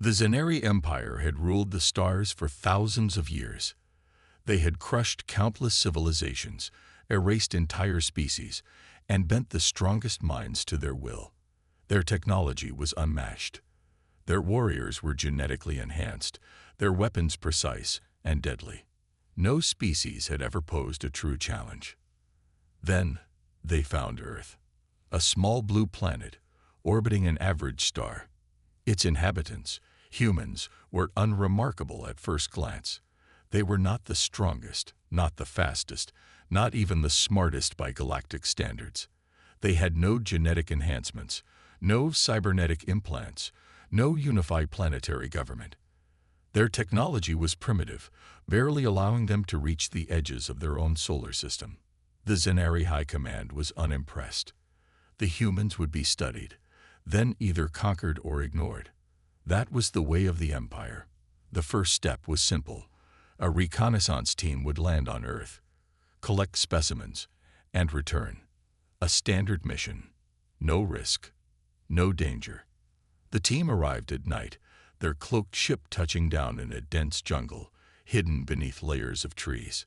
The Zyrrh Empire had ruled the stars for thousands of years. They had crushed countless civilizations, erased entire species, and bent the strongest minds to their will. Their technology was unmatched. Their warriors were genetically enhanced, their weapons precise and deadly. No species had ever posed a true challenge. Then they found Earth, a small blue planet orbiting an average star. Its inhabitants, humans, were unremarkable at first glance. They were not the strongest, not the fastest, not even the smartest by galactic standards. They had no genetic enhancements, no cybernetic implants, no unified planetary government. Their technology was primitive, barely allowing them to reach the edges of their own solar system. The Zyrrh High Command was unimpressed. The humans would be studied, then either conquered or ignored. That was the way of the Empire. The first step was simple. A reconnaissance team would land on Earth, collect specimens, and return. A standard mission. No risk, no danger. The team arrived at night, their cloaked ship touching down in a dense jungle, hidden beneath layers of trees.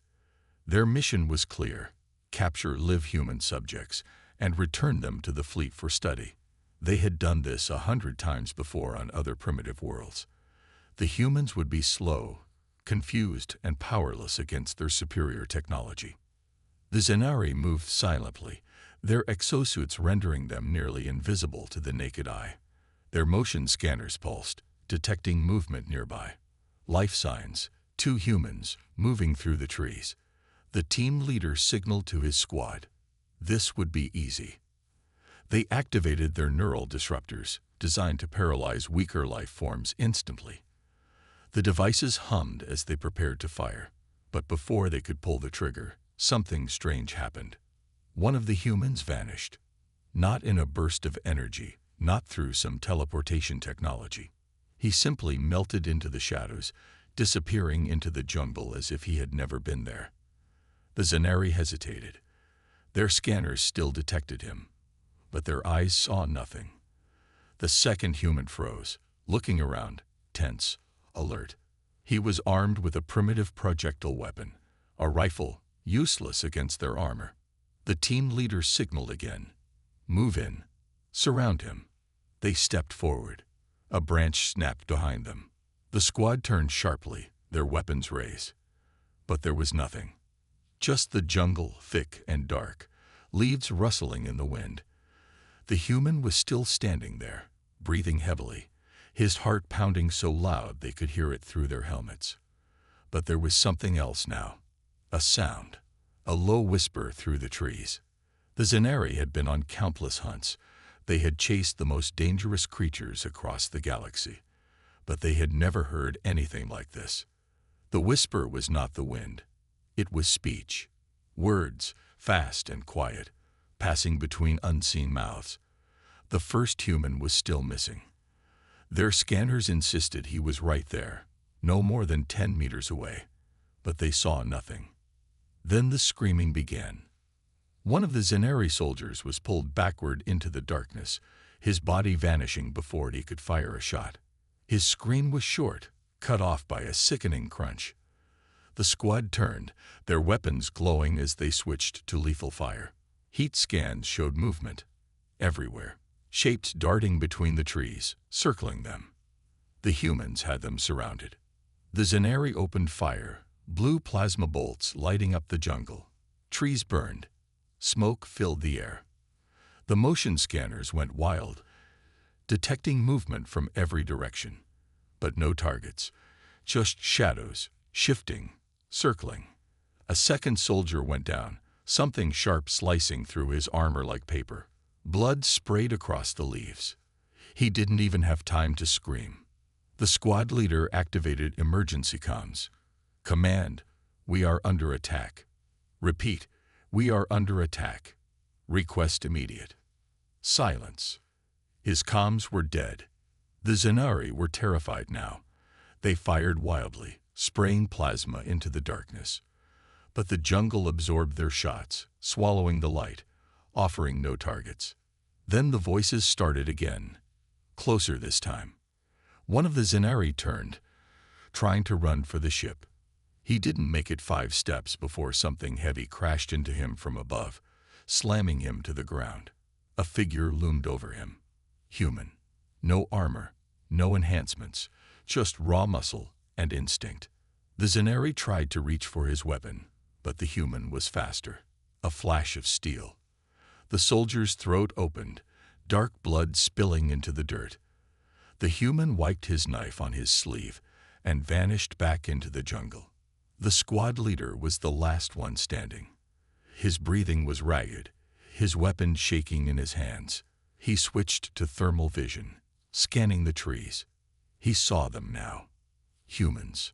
Their mission was clear: capture live human subjects and return them to the fleet for study. They had done this 100 times before on other primitive worlds. The humans would be slow, confused, and powerless against their superior technology. The Zyrrh moved silently, their exosuits rendering them nearly invisible to the naked eye. Their motion scanners pulsed, detecting movement nearby. Life signs, 2 humans moving through the trees. The team leader signaled to his squad. This would be easy. They activated their neural disruptors, designed to paralyze weaker life forms instantly. The devices hummed as they prepared to fire, but before they could pull the trigger, something strange happened. One of the humans vanished. Not in a burst of energy, not through some teleportation technology. He simply melted into the shadows, disappearing into the jungle as if he had never been there. The Zyrrh hesitated. Their scanners still detected him, but their eyes saw nothing. The second human froze, looking around, tense, alert. He was armed with a primitive projectile weapon, a rifle, useless against their armor. The team leader signaled again. Move in. Surround him. They stepped forward. A branch snapped behind them. The squad turned sharply, their weapons raised. But there was nothing. Just the jungle, thick and dark, leaves rustling in the wind. The human was still standing there, breathing heavily, his heart pounding so loud they could hear it through their helmets. But there was something else now. A sound, a low whisper through the trees. The Zyrrh had been on countless hunts. They had chased the most dangerous creatures across the galaxy. But they had never heard anything like this. The whisper was not the wind. It was speech. Words, fast and quiet, passing between unseen mouths. The first human was still missing. Their scanners insisted he was right there, no more than 10 meters away. But they saw nothing. Then the screaming began. One of the Zyrrh soldiers was pulled backward into the darkness, his body vanishing before he could fire a shot. His scream was short, cut off by a sickening crunch. The squad turned, their weapons glowing as they switched to lethal fire. Heat scans showed movement. Everywhere. Shapes darting between the trees, circling them. The humans had them surrounded. The Zyrrh opened fire, blue plasma bolts lighting up the jungle. Trees burned. Smoke filled the air. The motion scanners went wild, detecting movement from every direction. But no targets, just shadows, shifting, circling. A second soldier went down, something sharp slicing through his armor like paper. Blood sprayed across the leaves. He didn't even have time to scream. The squad leader activated emergency comms. Command, we are under attack. Repeat, we are under attack. Request immediate. Silence. His comms were dead. The Zyrrh were terrified now. They fired wildly, spraying plasma into the darkness. But the jungle absorbed their shots, swallowing the light, offering no targets. Then the voices started again, closer this time. One of the Zyrrh turned, trying to run for the ship. He didn't make it 5 steps before something heavy crashed into him from above, slamming him to the ground. A figure loomed over him. Human. No armor, no enhancements, just raw muscle and instinct. The Zyrrh tried to reach for his weapon, but the human was faster. A flash of steel. The soldier's throat opened, dark blood spilling into the dirt. The human wiped his knife on his sleeve and vanished back into the jungle. The squad leader was the last one standing. His breathing was ragged, his weapon shaking in his hands. He switched to thermal vision, scanning the trees. He saw them now. Humans.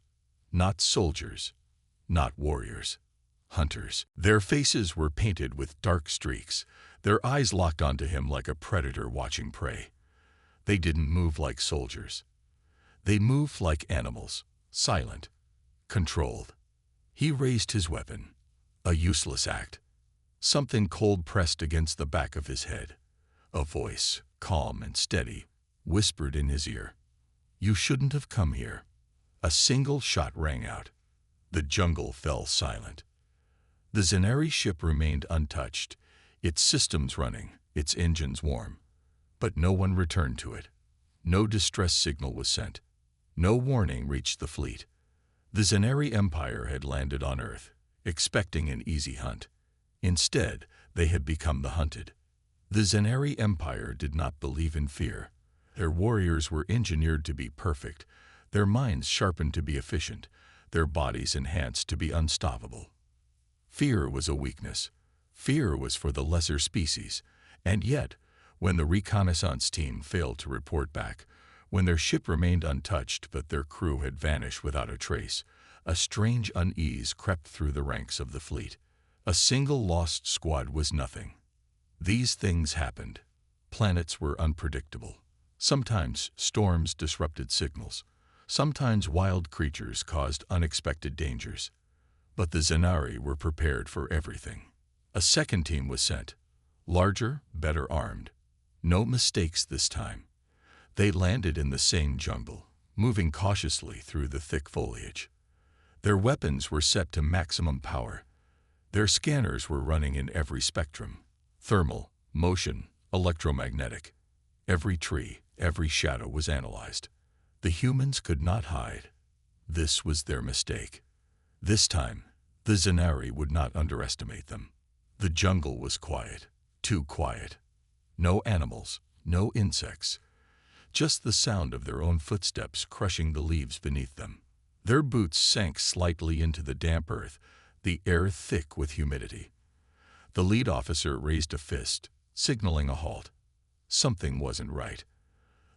Not soldiers, not warriors. Hunters. Their faces were painted with dark streaks, their eyes locked onto him like a predator watching prey. They didn't move like soldiers. They moved like animals, silent, controlled. He raised his weapon, a useless act. Something cold pressed against the back of his head. A voice, calm and steady, whispered in his ear, "You shouldn't have come here." A single shot rang out. The jungle fell silent. The Zyrrh ship remained untouched, its systems running, its engines warm. But no one returned to it. No distress signal was sent. No warning reached the fleet. The Zyrrh Empire had landed on Earth, expecting an easy hunt. Instead, they had become the hunted. The Zyrrh Empire did not believe in fear. Their warriors were engineered to be perfect, their minds sharpened to be efficient, their bodies enhanced to be unstoppable. Fear was a weakness. Fear was for the lesser species. And yet, when the reconnaissance team failed to report back, when their ship remained untouched but their crew had vanished without a trace, a strange unease crept through the ranks of the fleet. A single lost squad was nothing. These things happened. Planets were unpredictable. Sometimes storms disrupted signals. Sometimes wild creatures caused unexpected dangers. But the Zyrrh were prepared for everything. A second team was sent, larger, better armed. No mistakes this time. They landed in the same jungle, moving cautiously through the thick foliage. Their weapons were set to maximum power. Their scanners were running in every spectrum: thermal, motion, electromagnetic. Every tree, every shadow was analyzed. The humans could not hide. This was their mistake. This time, the Zyrrh would not underestimate them. The jungle was quiet, too quiet. No animals, no insects. Just the sound of their own footsteps crushing the leaves beneath them. Their boots sank slightly into the damp earth, the air thick with humidity. The lead officer raised a fist, signaling a halt. Something wasn't right.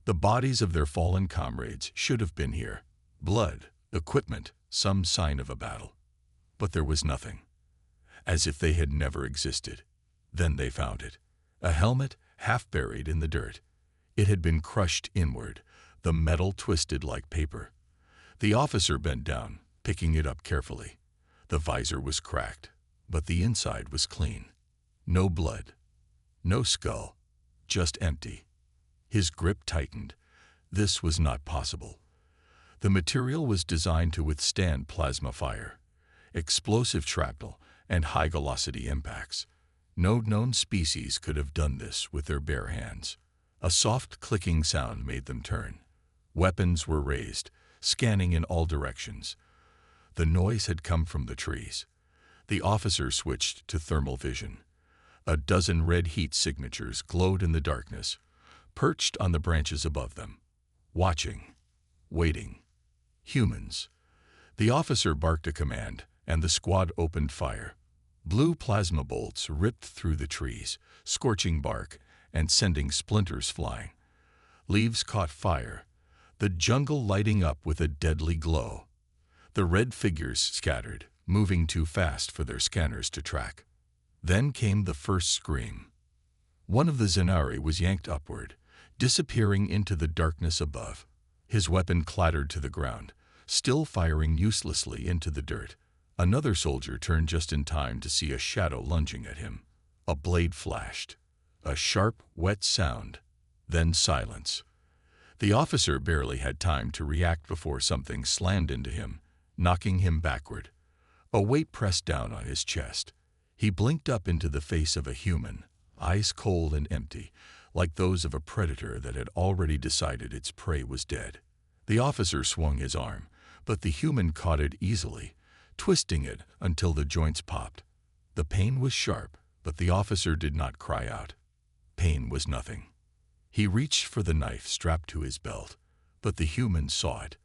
The bodies of their fallen comrades should have been here. Blood, equipment, some sign of a battle. But there was nothing. As if they had never existed. Then they found it. A helmet half buried in the dirt. It had been crushed inward, the metal twisted like paper. The officer bent down, picking it up carefully. The visor was cracked, but the inside was clean. No blood, no skull, just empty. His grip tightened. This was not possible. The material was designed to withstand plasma fire, explosive shrapnel, and high-velocity impacts. No known species could have done this with their bare hands. A soft clicking sound made them turn. Weapons were raised, scanning in all directions. The noise had come from the trees. The officer switched to thermal vision. A dozen red heat signatures glowed in the darkness, perched on the branches above them. Watching. Waiting. Humans. The officer barked a command, and the squad opened fire. Blue plasma bolts ripped through the trees, scorching bark and sending splinters flying. Leaves caught fire, the jungle lighting up with a deadly glow. The red figures scattered, moving too fast for their scanners to track. Then came the first scream. One of the Zyrrh was yanked upward, disappearing into the darkness above. His weapon clattered to the ground, still firing uselessly into the dirt. Another soldier turned just in time to see a shadow lunging at him. A blade flashed. A sharp, wet sound. Then silence. The officer barely had time to react before something slammed into him, knocking him backward. A weight pressed down on his chest. He blinked up into the face of a human, eyes cold and empty, like those of a predator that had already decided its prey was dead. The officer swung his arm, but the human caught it easily, twisting it until the joints popped. The pain was sharp, but the officer did not cry out. Pain was nothing. He reached for the knife strapped to his belt, but the human saw it.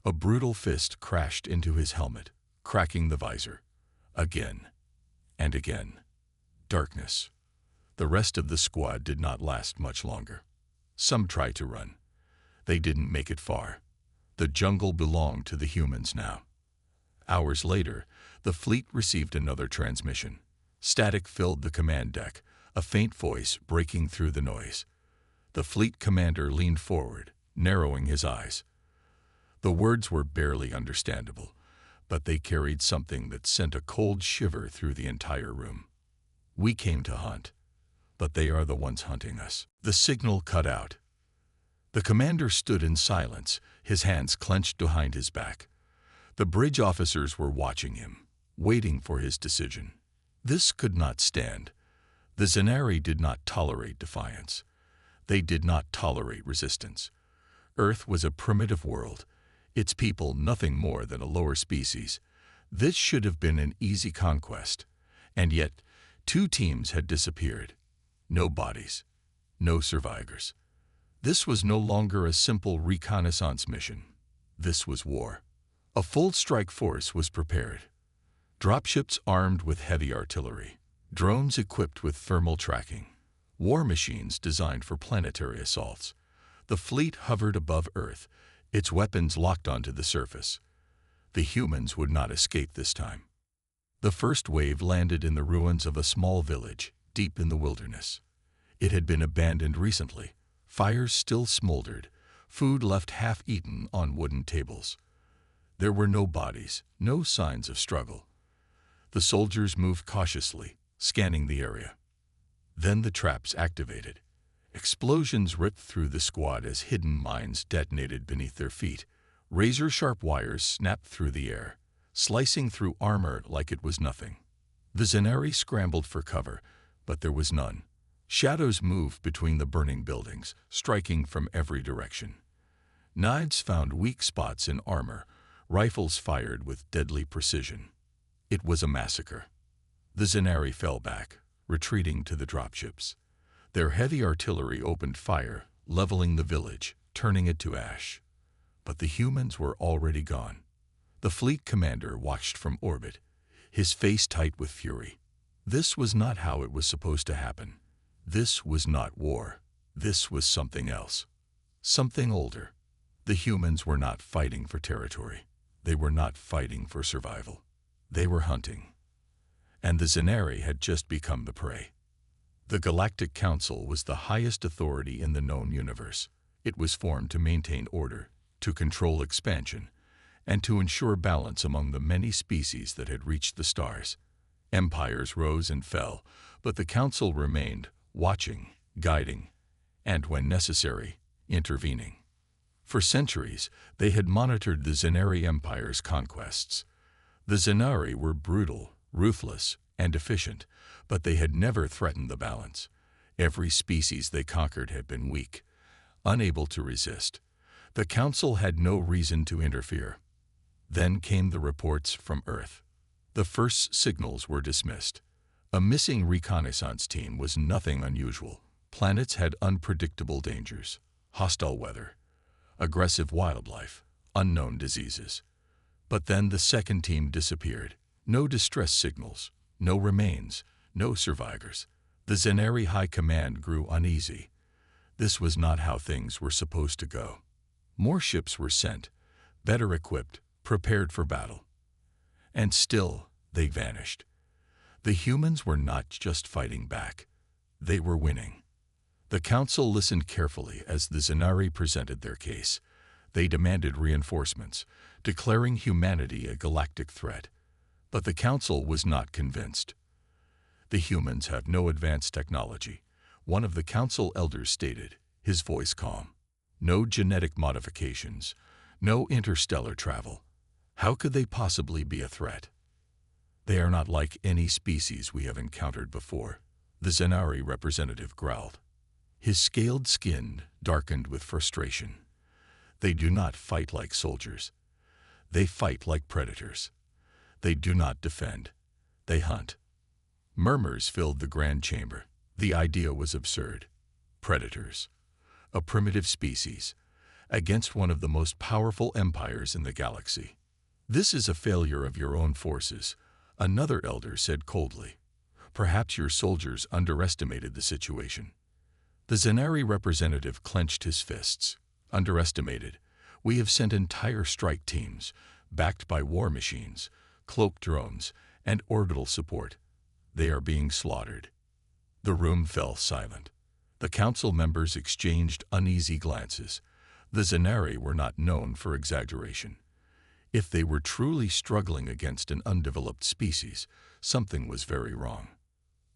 A brutal fist crashed into his helmet, cracking the visor. Again and again. Darkness. The rest of the squad did not last much longer. Some tried to run. They didn't make it far. The jungle belonged to the humans now. Hours later, the fleet received another transmission. Static filled the command deck, a faint voice breaking through the noise. The fleet commander leaned forward, narrowing his eyes. The words were barely understandable, but they carried something that sent a cold shiver through the entire room. We came to hunt, but they are the ones hunting us. The signal cut out. The commander stood in silence, his hands clenched behind his back. The bridge officers were watching him, waiting for his decision. This could not stand. The Zyrrh did not tolerate defiance. They did not tolerate resistance. Earth was a primitive world, its people nothing more than a lower species. This should have been an easy conquest, and yet 2 teams had disappeared. No bodies, no survivors. This was no longer a simple reconnaissance mission. This was war. A full strike force was prepared. Dropships armed with heavy artillery, drones equipped with thermal tracking, war machines designed for planetary assaults. The fleet hovered above Earth, its weapons locked onto the surface. The humans would not escape this time. The first wave landed in the ruins of a small village, deep in the wilderness. It had been abandoned recently. Fires still smoldered, food left half-eaten on wooden tables. There were no bodies, no signs of struggle. The soldiers moved cautiously, scanning the area. Then the traps activated. Explosions ripped through the squad as hidden mines detonated beneath their feet. Razor-sharp wires snapped through the air, slicing through armor like it was nothing. The Zyrrh scrambled for cover, but there was none. Shadows moved between the burning buildings, striking from every direction. Knives found weak spots in armor, rifles fired with deadly precision. It was a massacre. The Zyrrh fell back, retreating to the dropships. Their heavy artillery opened fire, leveling the village, turning it to ash. But the humans were already gone. The fleet commander watched from orbit, his face tight with fury. This was not how it was supposed to happen. This was not war. This was something else. Something older. The humans were not fighting for territory. They were not fighting for survival. They were hunting. And the Zyrrh had just become the prey. The Galactic Council was the highest authority in the known universe. It was formed to maintain order, to control expansion, and to ensure balance among the many species that had reached the stars. Empires rose and fell, but the Council remained, watching, guiding, and, when necessary, intervening. For centuries, they had monitored the Zyrrh Empire's conquests. The Zyrrh were brutal, ruthless, and efficient, but they had never threatened the balance. Every species they conquered had been weak, unable to resist. The Council had no reason to interfere. Then came the reports from Earth. The first signals were dismissed. A missing reconnaissance team was nothing unusual. Planets had unpredictable dangers, hostile weather, aggressive wildlife, unknown diseases. But then the second team disappeared. No distress signals, no remains, no survivors. The Zyrrh High Command grew uneasy. This was not how things were supposed to go. More ships were sent, better equipped, prepared for battle. And still, they vanished. The humans were not just fighting back. They were winning. The Council listened carefully as the Zyrrh presented their case. They demanded reinforcements, declaring humanity a galactic threat. But the Council was not convinced. The humans have no advanced technology, one of the Council elders stated, his voice calm. No genetic modifications, no interstellar travel. How could they possibly be a threat? They are not like any species we have encountered before, the Zyrrh representative growled. His scaled skin darkened with frustration. They do not fight like soldiers. They fight like predators. They do not defend. They hunt. Murmurs filled the grand chamber. The idea was absurd. Predators, a primitive species, against one of the most powerful empires in the galaxy. This is a failure of your own forces, another elder said coldly. Perhaps your soldiers underestimated the situation. The Zyrrh representative clenched his fists. Underestimated. We have sent entire strike teams, backed by war machines, cloaked drones, and orbital support. They are being slaughtered. The room fell silent. The council members exchanged uneasy glances. The Zyrrh were not known for exaggeration. If they were truly struggling against an undeveloped species, something was very wrong.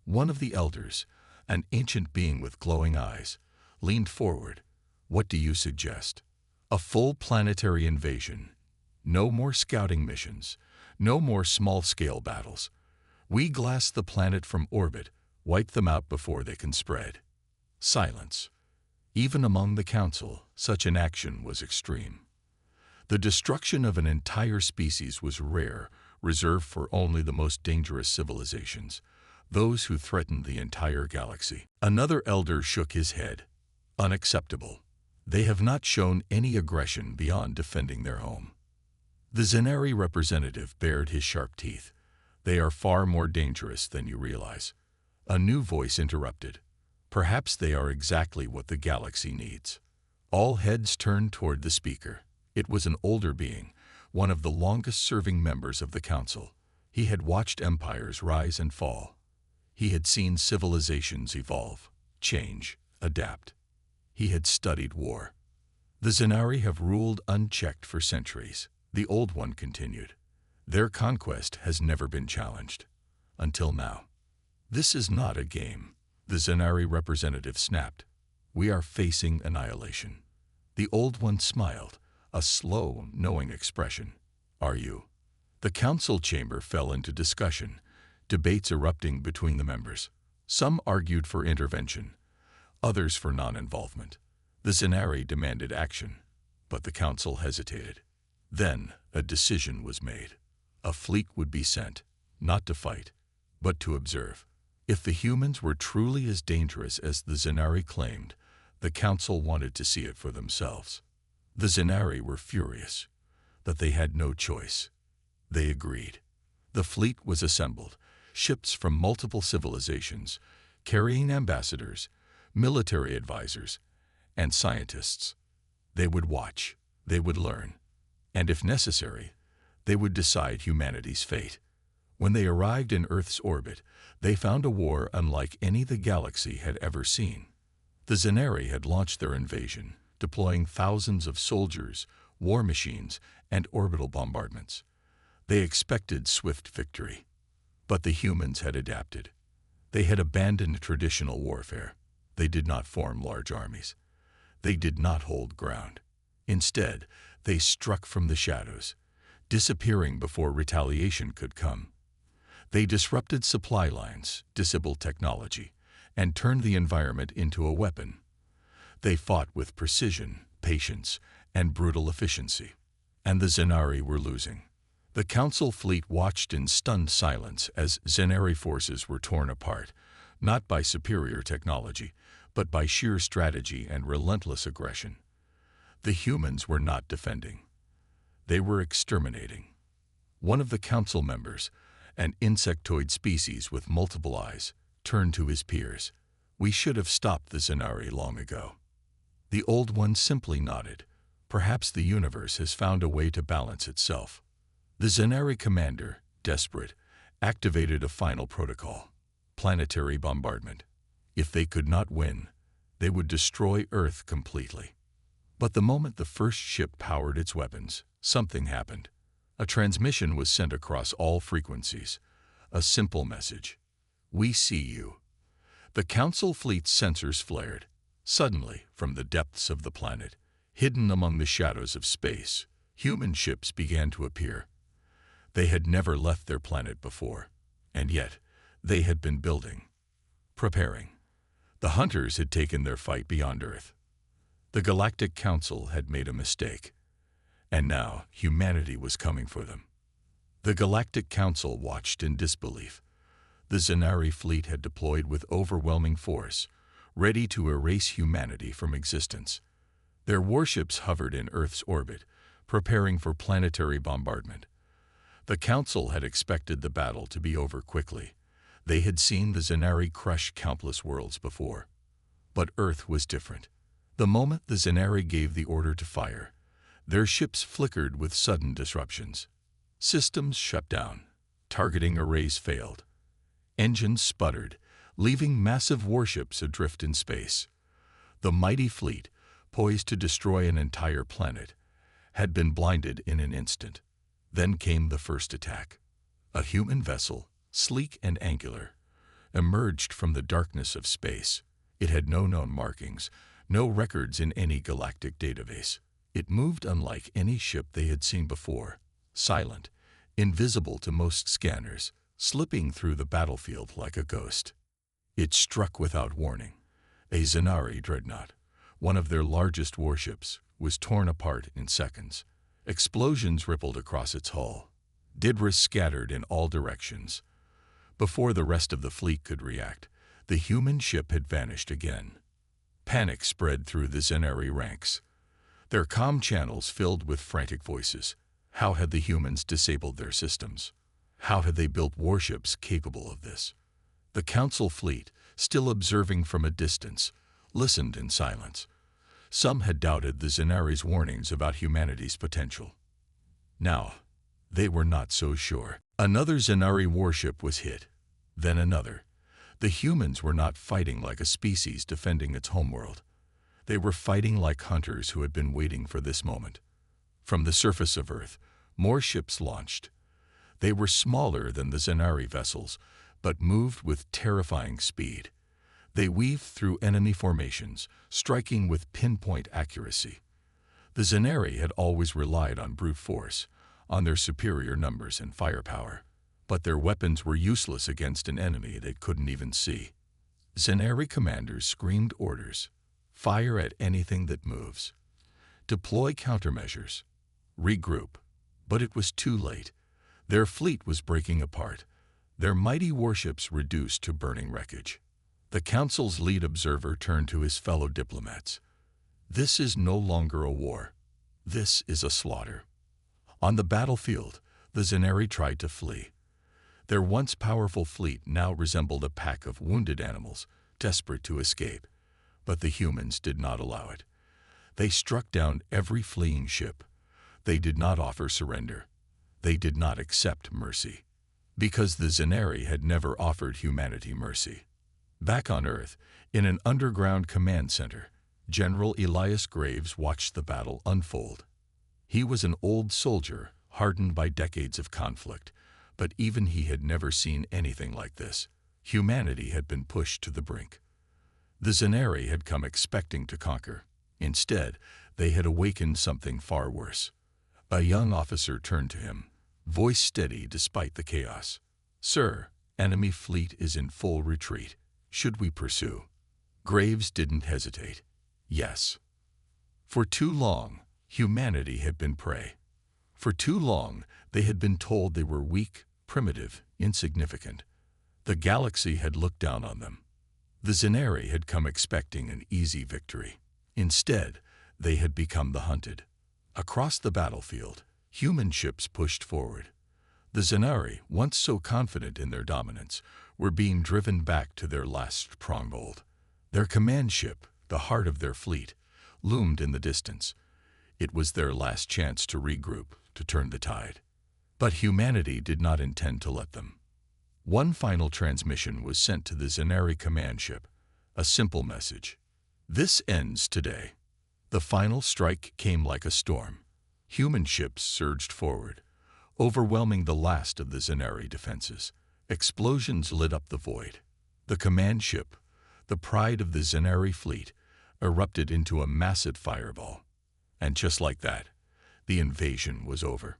One of the elders, an ancient being with glowing eyes, leaned forward. What do you suggest? A full planetary invasion. No more scouting missions. No more small-scale battles. We glass the planet from orbit, wipe them out before they can spread. Silence. Even among the council, such an action was extreme. The destruction of an entire species was rare, reserved for only the most dangerous civilizations, those who threatened the entire galaxy. Another elder shook his head. Unacceptable. They have not shown any aggression beyond defending their home. The Zyrrh representative bared his sharp teeth. They are far more dangerous than you realize. A new voice interrupted. Perhaps they are exactly what the galaxy needs. All heads turned toward the speaker. It was an older being, one of the longest-serving members of the council. He had watched empires rise and fall. He had seen civilizations evolve, change, adapt. He had studied war. The Zyrrh have ruled unchecked for centuries. The Old One continued. Their conquest has never been challenged. Until now. This is not a game. The Zyrrh representative snapped. We are facing annihilation. The Old One smiled, a slow, knowing expression. Are you? The council chamber fell into discussion, debates erupting between the members. Some argued for intervention, others for non-involvement. The Zyrrh demanded action, but the council hesitated. Then a decision was made. A fleet would be sent, not to fight, but to observe. If the humans were truly as dangerous as the Zyrrh claimed, the council wanted to see it for themselves. The Zyrrh were furious that they had no choice. They agreed. The fleet was assembled, ships from multiple civilizations, carrying ambassadors, military advisors, and scientists. They would watch, they would learn, and if necessary, they would decide humanity's fate. When they arrived in Earth's orbit, they found a war unlike any the galaxy had ever seen. The Zyrrh had launched their invasion, deploying thousands of soldiers, war machines, and orbital bombardments. They expected swift victory. But the humans had adapted. They had abandoned traditional warfare. They did not form large armies. They did not hold ground. Instead, they struck from the shadows, disappearing before retaliation could come. They disrupted supply lines, disabled technology, and turned the environment into a weapon. They fought with precision, patience, and brutal efficiency. And the Zyrrh were losing. The council fleet watched in stunned silence as Zyrrh forces were torn apart, not by superior technology, but by sheer strategy and relentless aggression. The humans were not defending. They were exterminating. One of the council members, an insectoid species with multiple eyes, turned to his peers. We should have stopped the Zyrrh long ago. The Old One simply nodded. Perhaps the universe has found a way to balance itself. The Zyrrh commander, desperate, activated a final protocol: planetary bombardment. If they could not win, they would destroy Earth completely. But the moment the first ship powered its weapons, something happened. A transmission was sent across all frequencies. A simple message: we see you. The council fleet's sensors flared. Suddenly, from the depths of the planet, Hidden among the shadows of space, human ships began to appear. They had never left their planet before, and yet they had been building, preparing. The hunters had taken their fight beyond Earth. The Galactic Council had made a mistake, and now humanity was coming for them. The Galactic Council watched in disbelief. The Zyrrh fleet had deployed with overwhelming force, ready to erase humanity from existence. Their warships hovered in Earth's orbit, preparing for planetary bombardment. The Council had expected the battle to be over quickly. They had seen the Zyrrh crush countless worlds before. But Earth was different. The moment the Zyrrh gave the order to fire, their ships flickered with sudden disruptions. Systems shut down. Targeting arrays failed. Engines sputtered, leaving massive warships adrift in space. The mighty fleet, poised to destroy an entire planet, had been blinded in an instant. Then came the first attack. A human vessel, sleek and angular, emerged from the darkness of space. It had no known markings, no records in any galactic database. It moved unlike any ship they had seen before, silent, invisible to most scanners, slipping through the battlefield like a ghost. It struck without warning. A Zyrrh dreadnought, one of their largest warships, was torn apart in seconds. Explosions rippled across its hull. Debris scattered in all directions. Before the rest of the fleet could react, the human ship had vanished again. Panic spread through the Zyrrh ranks. Their comm channels filled with frantic voices. How had the humans disabled their systems? How had they built warships capable of this? The Council fleet, still observing from a distance, listened in silence. Some had doubted the Zyrrh's warnings about humanity's potential. Now, they were not so sure. Another Zyrrh warship was hit, then another. The humans were not fighting like a species defending its homeworld. They were fighting like hunters who had been waiting for this moment. From the surface of Earth, more ships launched. They were smaller than the Zyrrh vessels, but moved with terrifying speed. They weaved through enemy formations, striking with pinpoint accuracy. The Zyrrh had always relied on brute force, on their superior numbers and firepower, but their weapons were useless against an enemy they couldn't even see. Zyrrh commanders screamed orders: fire at anything that moves. Deploy countermeasures. Regroup. But it was too late. Their fleet was breaking apart, their mighty warships reduced to burning wreckage. The Council's lead observer turned to his fellow diplomats. This is no longer a war. This is a slaughter. On the battlefield, the Zyrrh tried to flee. Their once powerful fleet now resembled a pack of wounded animals, desperate to escape. But the humans did not allow it. They struck down every fleeing ship. They did not offer surrender. They did not accept mercy. Because the Zyrrh had never offered humanity mercy. Back on Earth, in an underground command center, General Elias Graves watched the battle unfold. He was an old soldier, hardened by decades of conflict, but even he had never seen anything like this. Humanity had been pushed to the brink. The Zyrrh had come expecting to conquer. Instead, they had awakened something far worse. A young officer turned to him, voice steady despite the chaos. "Sir, enemy fleet is in full retreat. Should we pursue?" Graves didn't hesitate. Yes. For too long, humanity had been prey. For too long, they had been told they were weak, primitive, insignificant. The galaxy had looked down on them. The Zyrrh had come expecting an easy victory. Instead, they had become the hunted. Across the battlefield, human ships pushed forward. The Zyrrh, once so confident in their dominance, were being driven back to their last stronghold. Their command ship, the heart of their fleet, loomed in the distance. It was their last chance to regroup, to turn the tide. But humanity did not intend to let them. One final transmission was sent to the Zyrrh command ship, a simple message: "This ends today." The final strike came like a storm. Human ships surged forward, overwhelming the last of the Zyrrh defenses. Explosions lit up the void. The command ship, the pride of the Zyrrh fleet, erupted into a massive fireball. And just like that, the invasion was over.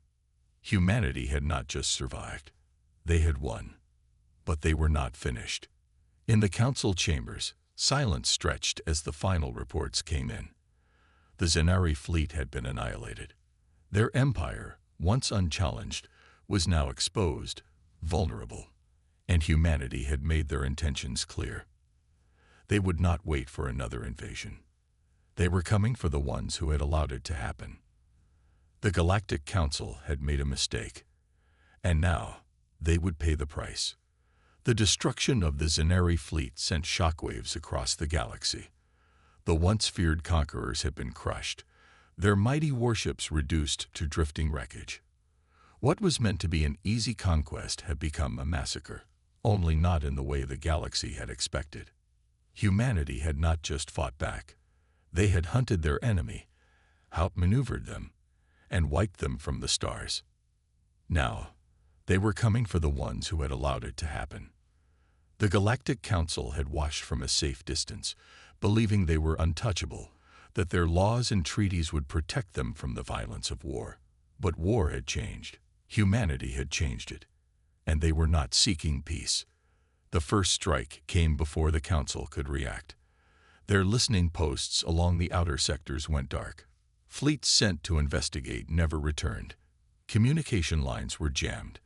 Humanity had not just survived. They had won. But they were not finished. In the council chambers, silence stretched as the final reports came in. The Zyrrh fleet had been annihilated. Their empire, once unchallenged, was now exposed, vulnerable, and humanity had made their intentions clear. They would not wait for another invasion. They were coming for the ones who had allowed it to happen. The Galactic Council had made a mistake, and now they would pay the price. The destruction of the Zyrrh fleet sent shockwaves across the galaxy. The once feared conquerors had been crushed, their mighty warships reduced to drifting wreckage. What was meant to be an easy conquest had become a massacre, only not in the way the galaxy had expected. Humanity had not just fought back. They had hunted their enemy, outmaneuvered them, and wiped them from the stars. Now, they were coming for the ones who had allowed it to happen. The Galactic Council had watched from a safe distance, believing they were untouchable, that their laws and treaties would protect them from the violence of war. But war had changed. Humanity had changed it. And they were not seeking peace. The first strike came before the Council could react. Their listening posts along the outer sectors went dark. Fleets sent to investigate never returned. Communication lines were jammed.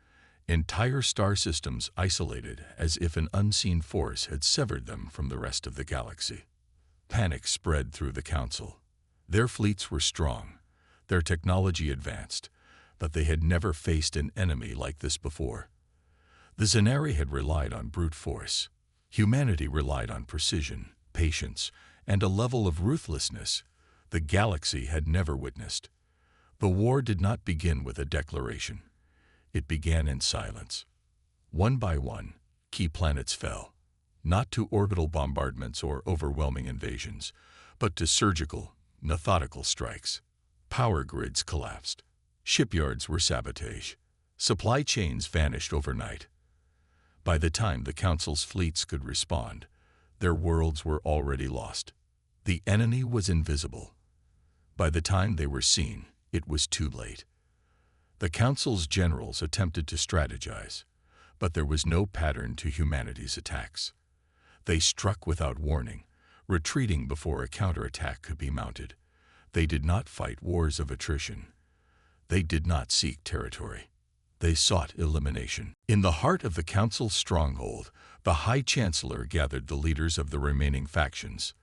Entire star systems isolated as if an unseen force had severed them from the rest of the galaxy. Panic spread through the Council. Their fleets were strong, their technology advanced, but they had never faced an enemy like this before. The Zyrrh had relied on brute force. Humanity relied on precision, patience, and a level of ruthlessness the galaxy had never witnessed. The war did not begin with a declaration. It began in silence. One by one, key planets fell, not to orbital bombardments or overwhelming invasions, but to surgical, methodical strikes. Power grids collapsed. Shipyards were sabotaged. Supply chains vanished overnight. By the time the Council's fleets could respond, their worlds were already lost. The enemy was invisible. By the time they were seen, it was too late. The Council's generals attempted to strategize, but there was no pattern to humanity's attacks. They struck without warning, retreating before a counterattack could be mounted. They did not fight wars of attrition. They did not seek territory. They sought elimination. In the heart of the Council's stronghold, the High Chancellor gathered the leaders of the remaining factions.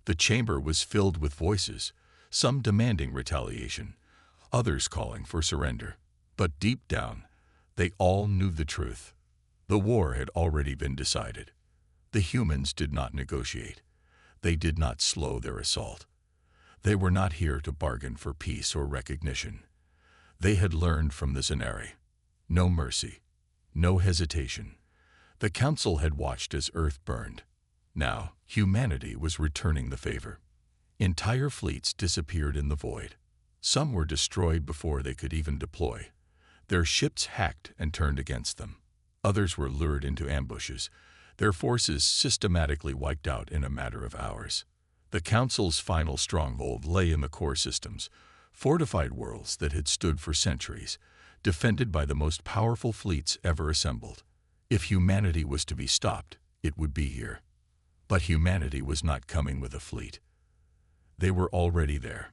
The chamber was filled with voices, some demanding retaliation, others calling for surrender. But deep down, they all knew the truth. The war had already been decided. The humans did not negotiate. They did not slow their assault. They were not here to bargain for peace or recognition. They had learned from the Zyrrh. No mercy, no hesitation. The Council had watched as Earth burned. Now, humanity was returning the favor. Entire fleets disappeared in the void. Some were destroyed before they could even deploy. Their ships hacked and turned against them. Others were lured into ambushes, their forces systematically wiped out in a matter of hours. The Council's final stronghold lay in the core systems, fortified worlds that had stood for centuries, defended by the most powerful fleets ever assembled. If humanity was to be stopped, it would be here. But humanity was not coming with a fleet. They were already there.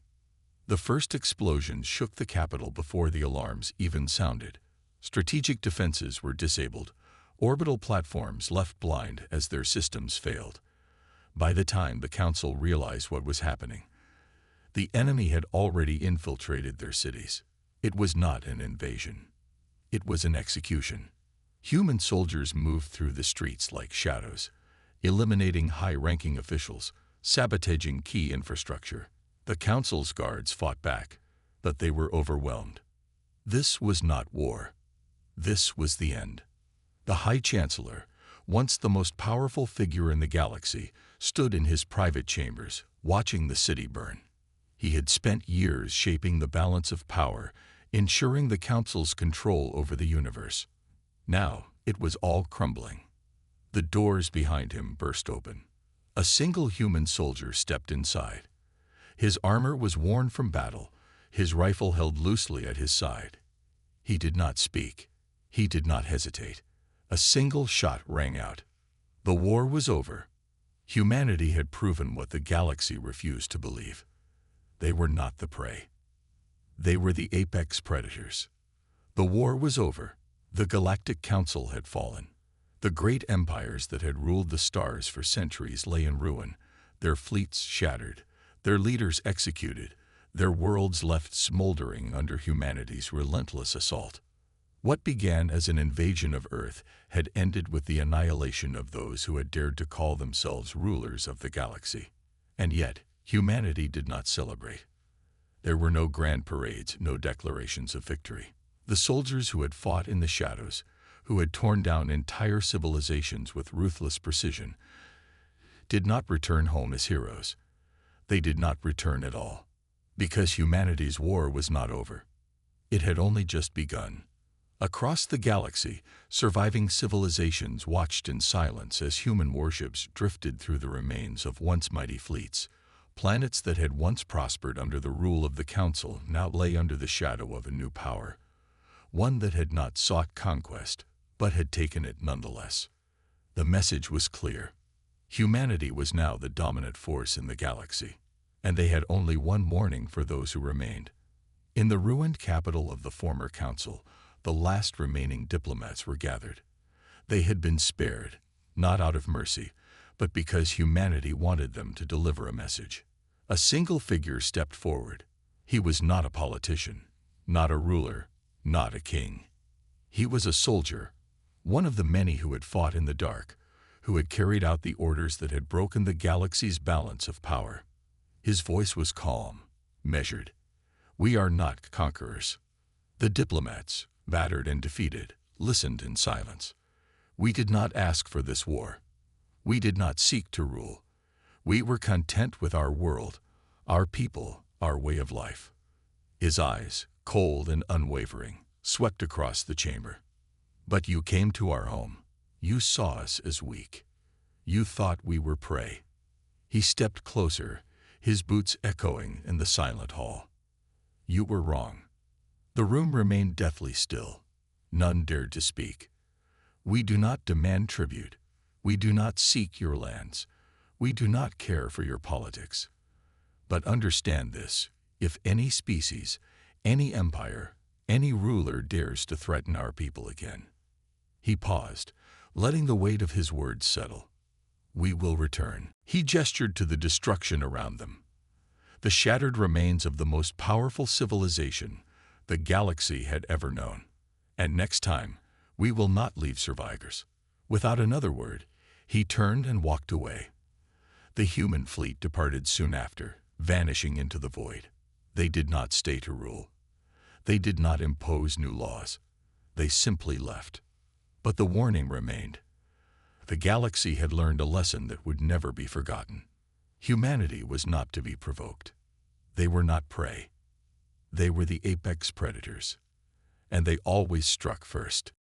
The first explosions shook the capital before the alarms even sounded. Strategic defenses were disabled, orbital platforms left blind as their systems failed. By the time the Council realized what was happening, the enemy had already infiltrated their cities. It was not an invasion. It was an execution. Human soldiers moved through the streets like shadows, eliminating high-ranking officials, sabotaging key infrastructure. The Council's guards fought back, but they were overwhelmed. This was not war. This was the end. The High Chancellor, once the most powerful figure in the galaxy, stood in his private chambers, watching the city burn. He had spent years shaping the balance of power, ensuring the Council's control over the universe. Now, it was all crumbling. The doors behind him burst open. A single human soldier stepped inside. His armor was worn from battle, his rifle held loosely at his side. He did not speak. He did not hesitate. A single shot rang out. The war was over. Humanity had proven what the galaxy refused to believe. They were not the prey. They were the apex predators. The war was over. The Galactic Council had fallen. The great empires that had ruled the stars for centuries lay in ruin, their fleets shattered, their leaders executed, their worlds left smoldering under humanity's relentless assault. What began as an invasion of Earth had ended with the annihilation of those who had dared to call themselves rulers of the galaxy. And yet, humanity did not celebrate. There were no grand parades, no declarations of victory. The soldiers who had fought in the shadows, who had torn down entire civilizations with ruthless precision, did not return home as heroes. They did not return at all. Because humanity's war was not over. It had only just begun. Across the galaxy, surviving civilizations watched in silence as human warships drifted through the remains of once mighty fleets. Planets that had once prospered under the rule of the Council now lay under the shadow of a new power, one that had not sought conquest, but had taken it nonetheless. The message was clear. Humanity was now the dominant force in the galaxy, and they had only one warning for those who remained. In the ruined capital of the former Council, the last remaining diplomats were gathered. They had been spared, not out of mercy, but because humanity wanted them to deliver a message. A single figure stepped forward. He was not a politician, not a ruler, not a king. He was a soldier, one of the many who had fought in the dark, who had carried out the orders that had broken the galaxy's balance of power. His voice was calm, measured. "We are not conquerors." The diplomats, battered and defeated, listened in silence. "We did not ask for this war. We did not seek to rule. We were content with our world, our people, our way of life." His eyes, cold and unwavering, swept across the chamber. "But you came to our home. You saw us as weak. You thought we were prey." He stepped closer, his boots echoing in the silent hall. "You were wrong." The room remained deathly still. None dared to speak. "We do not demand tribute. We do not seek your lands. We do not care for your politics. But understand this: if any species, any empire, any ruler dares to threaten our people again." He paused, letting the weight of his words settle. "We will return." He gestured to the destruction around them. The shattered remains of the most powerful civilization the galaxy had ever known. "And next time, we will not leave survivors." Without another word, he turned and walked away. The human fleet departed soon after, vanishing into the void. They did not stay to rule. They did not impose new laws. They simply left. But the warning remained. The galaxy had learned a lesson that would never be forgotten. Humanity was not to be provoked. They were not prey. They were the apex predators. And they always struck first.